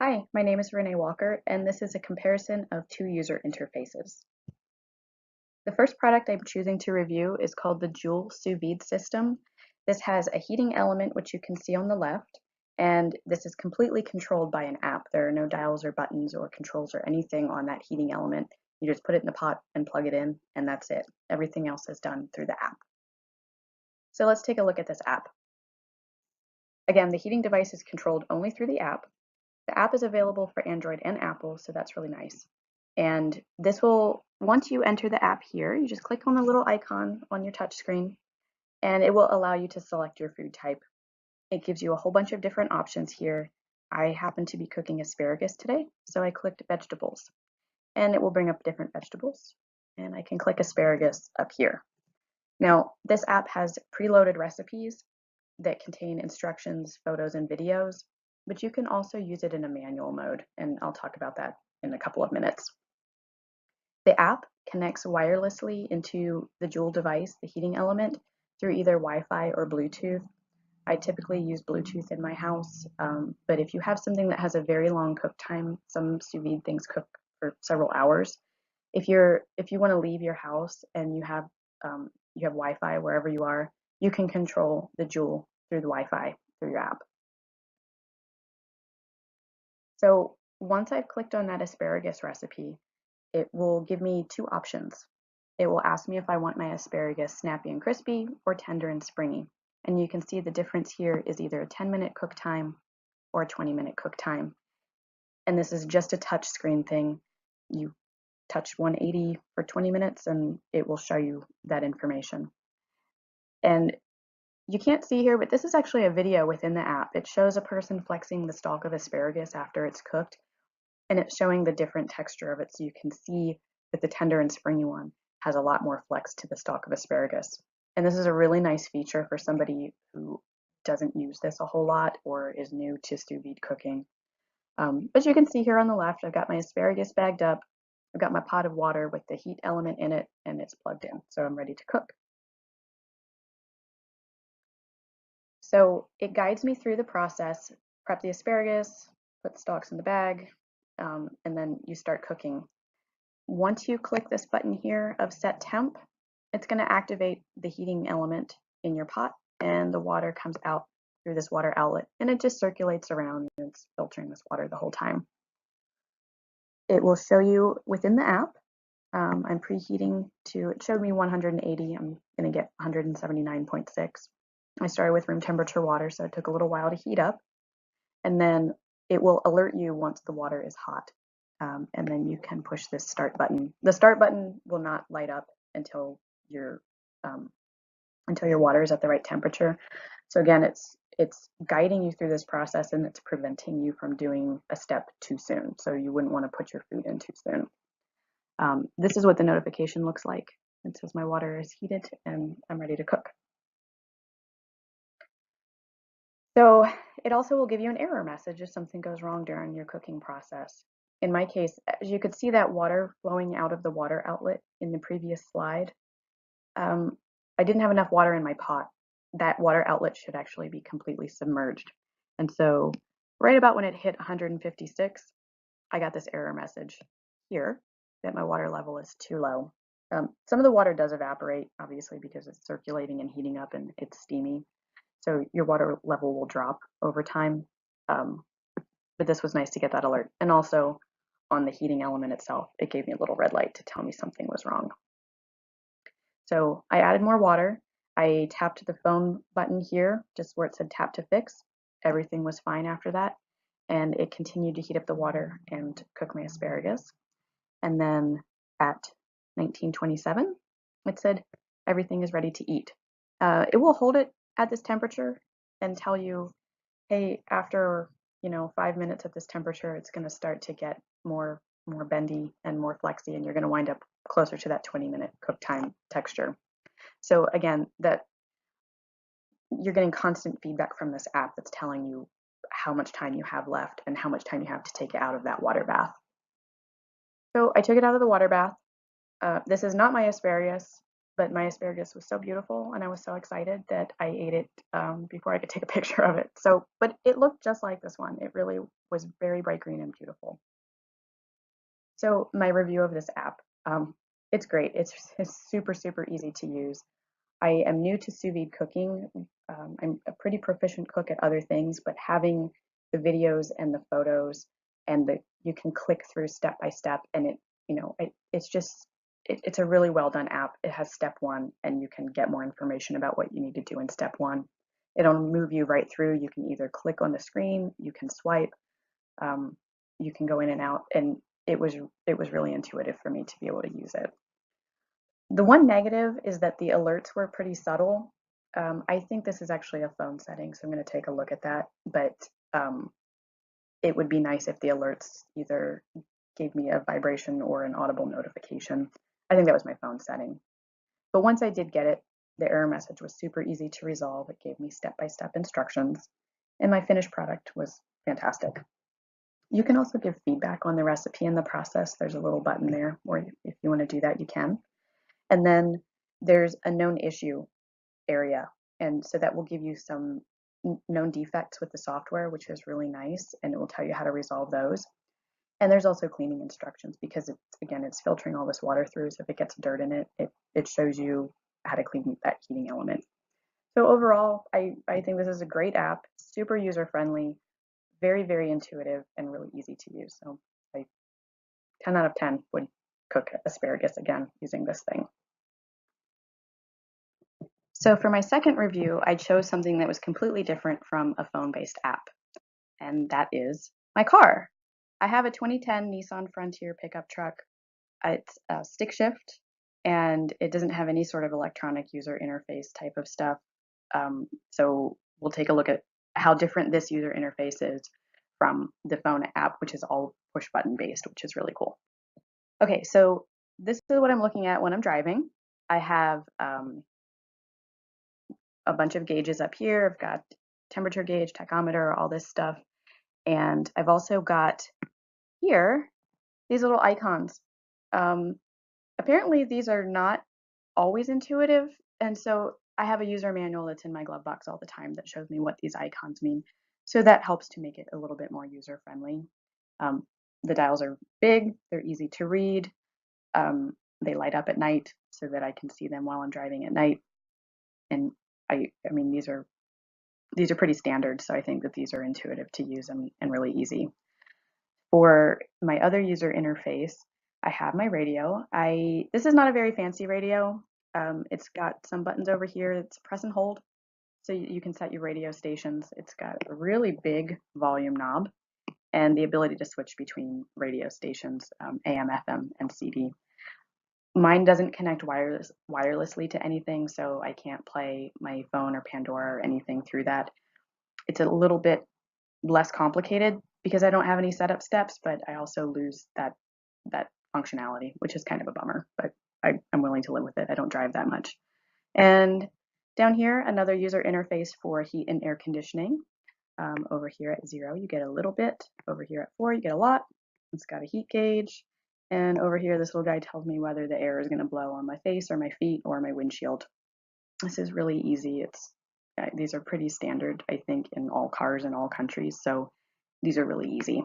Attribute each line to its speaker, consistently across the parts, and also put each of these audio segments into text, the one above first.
Speaker 1: Hi, my name is Renee Walker, and this is a comparison of two user interfaces. The first product I'm choosing to review is called the Joule sous vide system. This has a heating element, which you can see on the left, and this is completely controlled by an app. There are no dials or buttons or controls or anything on that heating element. You just put it in the pot and plug it in, and that's it. Everything else is done through the app. So let's take a look at this app. Again, the heating device is controlled only through the app. The app is available for Android and Apple, so that's really nice. And this will, once you enter the app here, you just click on the little icon on your touch screen, and it will allow you to select your food type. It gives you a whole bunch of different options here. I happen to be cooking asparagus today, so I clicked vegetables, and it will bring up different vegetables, and I can click asparagus up here. Now, this app has preloaded recipes that contain instructions, photos, and videos, but you can also use it in a manual mode, and I'll talk about that in a couple of minutes. The app connects wirelessly into the Joule device, the heating element, through either Wi-Fi or Bluetooth. I typically use Bluetooth in my house, but if you have something that has a very long cook time, some sous vide things cook for several hours. If you want to leave your house and you have Wi-Fi wherever you are, you can control the Joule through the Wi-Fi through your app. So once I've clicked on that asparagus recipe, it will give me two options. It will ask me if I want my asparagus snappy and crispy or tender and springy. And you can see the difference here is either a 10-minute cook time or a 20-minute cook time. And this is just a touch screen thing. You touch 180 for 20 minutes and it will show you that information. And you can't see here, but this is actually a video within the app. It shows a person flexing the stalk of asparagus after it's cooked, and it's showing the different texture of it, so you can see that the tender and springy one has a lot more flex to the stalk of asparagus. And this is a really nice feature for somebody who doesn't use this a whole lot or is new to sous vide cooking. But you can see here on the left, I've got my asparagus bagged up. I've got my pot of water with the heat element in it, and it's plugged in, so I'm ready to cook. So it guides me through the process: prep the asparagus, put the stalks in the bag, and then you start cooking. Once you click this button here of set temp, it's going to activate the heating element in your pot, and the water comes out through this water outlet, and it just circulates around, and it's filtering this water the whole time. It will show you within the app. I'm preheating to, it showed me 180. I'm going to get 179.6. I started with room temperature water, so it took a little while to heat up. And then it will alert you once the water is hot. And then you can push this start button. The start button will not light up until your water is at the right temperature. So again, it's guiding you through this process, and it's preventing you from doing a step too soon. So you wouldn't want to put your food in too soon. This is what the notification looks like. It says my water is heated and I'm ready to cook. So it also will give you an error message if something goes wrong during your cooking process. In my case, as you could see that water flowing out of the water outlet in the previous slide, I didn't have enough water in my pot. That water outlet should actually be completely submerged. And so right about when it hit 156, I got this error message here that my water level is too low. Some of the water does evaporate, obviously, because it's circulating and heating up and it's steamy. So your water level will drop over time. But this was nice to get that alert. And also on the heating element itself, it gave me a little red light to tell me something was wrong. So I added more water. I tapped the phone button here, just where it said tap to fix. Everything was fine after that. And it continued to heat up the water and cook my asparagus. And then at 1927, it said everything is ready to eat. It will hold it at this temperature and tell you, hey, after 5 minutes at this temperature, it's going to start to get more bendy and more flexy, and you're going to wind up closer to that 20-minute cook time texture. So again, that you're getting constant feedback from this app that's telling you how much time you have left and how much time you have to take it out of that water bath. So I took it out of the water bath. This is not my asparagus. but my asparagus was so beautiful and I was so excited that I ate it before I could take a picture of it. So, but it looked just like this one. It really was very bright green and beautiful. So my review of this app, it's great. It's super, super easy to use. I am new to sous vide cooking. I'm a pretty proficient cook at other things, but having the videos and the photos and you can click through step by step and it's just it's a really well done app. It has step one and you can get more information about what you need to do in step one. It'll move you right through. You can either click on the screen, you can swipe, um, you can go in and out, and it was really intuitive for me to be able to use it. The one negative is that the alerts were pretty subtle. I think this is actually a phone setting, so I'm going to take a look at that. But um, it would be nice if the alerts either gave me a vibration or an audible notification. I think that was my phone setting. But once I did get it, the error message was super easy to resolve. It gave me step-by-step instructions, and my finished product was fantastic. You can also give feedback on the recipe and the process. There's a little button there, or if you want to do that, you can. And then there's a known issue area. And so that will give you some known defects with the software, which is really nice. And it will tell you how to resolve those. And there's also cleaning instructions because it's filtering all this water through. So if it gets dirt in it, it shows you how to clean that heating element. So overall, I think this is a great app, super user friendly, very, very intuitive and really easy to use. So I 10 out of 10 would cook asparagus again using this thing. So for my second review, I chose something that was completely different from a phone-based app, and that is my car. I have a 2010 Nissan Frontier pickup truck. It's a stick shift, and it doesn't have any sort of electronic user interface type of stuff. So we'll take a look at how different this user interface is from the phone app, which is all push button based, which is really cool. Okay, so this is what I'm looking at when I'm driving. I have a bunch of gauges up here. I've got temperature gauge, tachometer, all this stuff. And I've also got here these little icons. Um, Apparently these are not always intuitive. And so I have a user manual that's in my glove box all the time that shows me what these icons mean. So that helps to make it a little bit more user friendly. The dials are big, they're easy to read. They light up at night so that I can see them while I'm driving at night. And I mean, these are pretty standard, so I think that these are intuitive to use and really easy. For my other user interface, I have my radio. This is not a very fancy radio. It's got some buttons over here. It's press and hold, so you can set your radio stations. It's got a really big volume knob and the ability to switch between radio stations, AM, FM, and CD. Mine doesn't connect wirelessly to anything, so I can't play my phone or Pandora or anything through that. It's a little bit less complicated because I don't have any setup steps, but I also lose that functionality, which is kind of a bummer, but I'm willing to live with it. I don't drive that much. And down here, another user interface for heat and air conditioning. Over here at 0, you get a little bit. Over here at 4, you get a lot. It's got a heat gauge. And over here, this little guy tells me whether the air is going to blow on my face or my feet or my windshield. This is really easy. These are pretty standard, I think, in all cars in all countries, so these are really easy.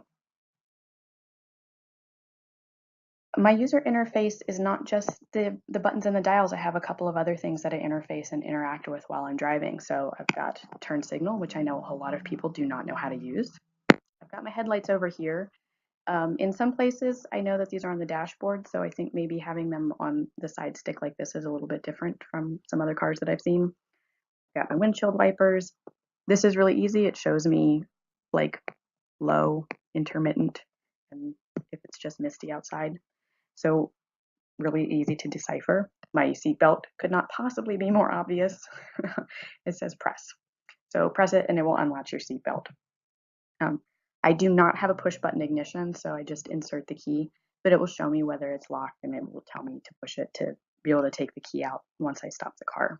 Speaker 1: My user interface is not just the buttons and the dials. I have a couple of other things that I interface and interact with while I'm driving. So I've got turn signal, which I know a lot of people do not know how to use. I've got my headlights over here. In some places, I know that these are on the dashboard, so I think maybe having them on the side stick like this is a little bit different from some other cars that I've seen. Got my windshield wipers. This is really easy. It shows me like low, intermittent, and if it's just misty outside. So really easy to decipher. My seatbelt could not possibly be more obvious. It says press. So press it and it will unlatch your seatbelt. I do not have a push button ignition, so I just insert the key, but it will show me whether it's locked and it will tell me to push it to be able to take the key out once I stop the car.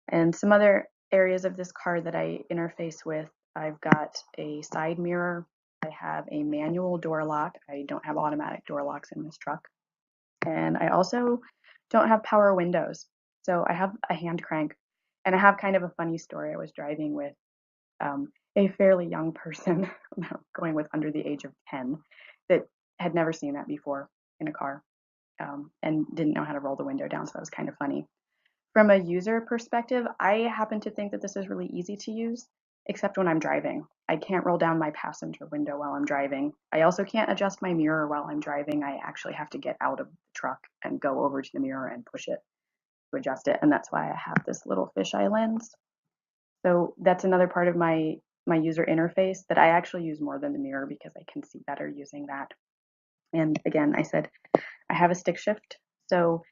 Speaker 1: And some other areas of this car that I interface with, I've got a side mirror. I have a manual door lock. I don't have automatic door locks in this truck. And I also don't have power windows. So I have a hand crank. And I have kind of a funny story. I was driving with a fairly young person, going with under the age of 10, that had never seen that before in a car, and didn't know how to roll the window down. So that was kind of funny. From a user perspective, I happen to think that this is really easy to use, except when I'm driving. I can't roll down my passenger window while I'm driving. I also can't adjust my mirror while I'm driving. I actually have to get out of the truck and go over to the mirror and push it to adjust it. And that's why I have this little fisheye lens. So that's another part of my user interface that I actually use more than the mirror because I can see better using that. And again, I said I have a stick shift. So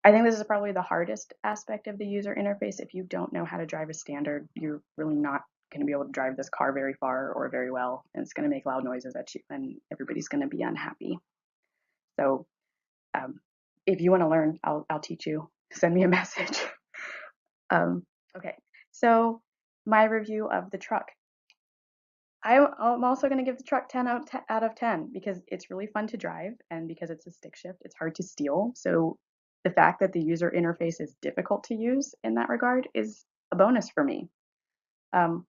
Speaker 1: I think this is probably the hardest aspect of the user interface. If you don't know how to drive a standard, you're really not going to be able to drive this car very far or very well, and it's going to make loud noises at you, and everybody's going to be unhappy. So, if you want to learn, I'll teach you. Send me a message. Okay, so my review of the truck. I'm also going to give the truck 10 out of 10 because it's really fun to drive, and because it's a stick shift, it's hard to steal. So the fact that the user interface is difficult to use in that regard is a bonus for me. Um,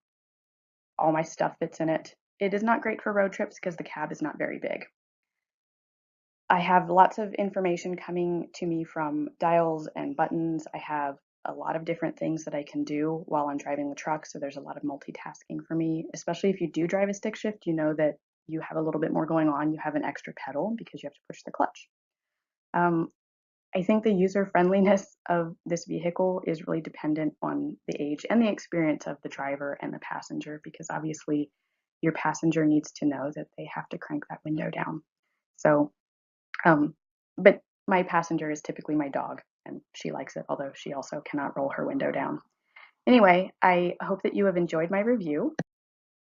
Speaker 1: all my stuff fits in it. It is not great for road trips because the cab is not very big. I have lots of information coming to me from dials and buttons. I have a lot of different things that I can do while I'm driving the truck. So there's a lot of multitasking for me, especially if you do drive a stick shift, you know that you have a little bit more going on. You have an extra pedal because you have to push the clutch. Um, I think the user friendliness of this vehicle is really dependent on the age and the experience of the driver and the passenger, because obviously your passenger needs to know that they have to crank that window down. So um, but my passenger is typically my dog, and she likes it, although she also cannot roll her window down. Anyway, I hope that you have enjoyed my review.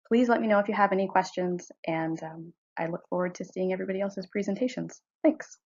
Speaker 1: Please let me know if you have any questions, and I look forward to seeing everybody else's presentations. Thanks.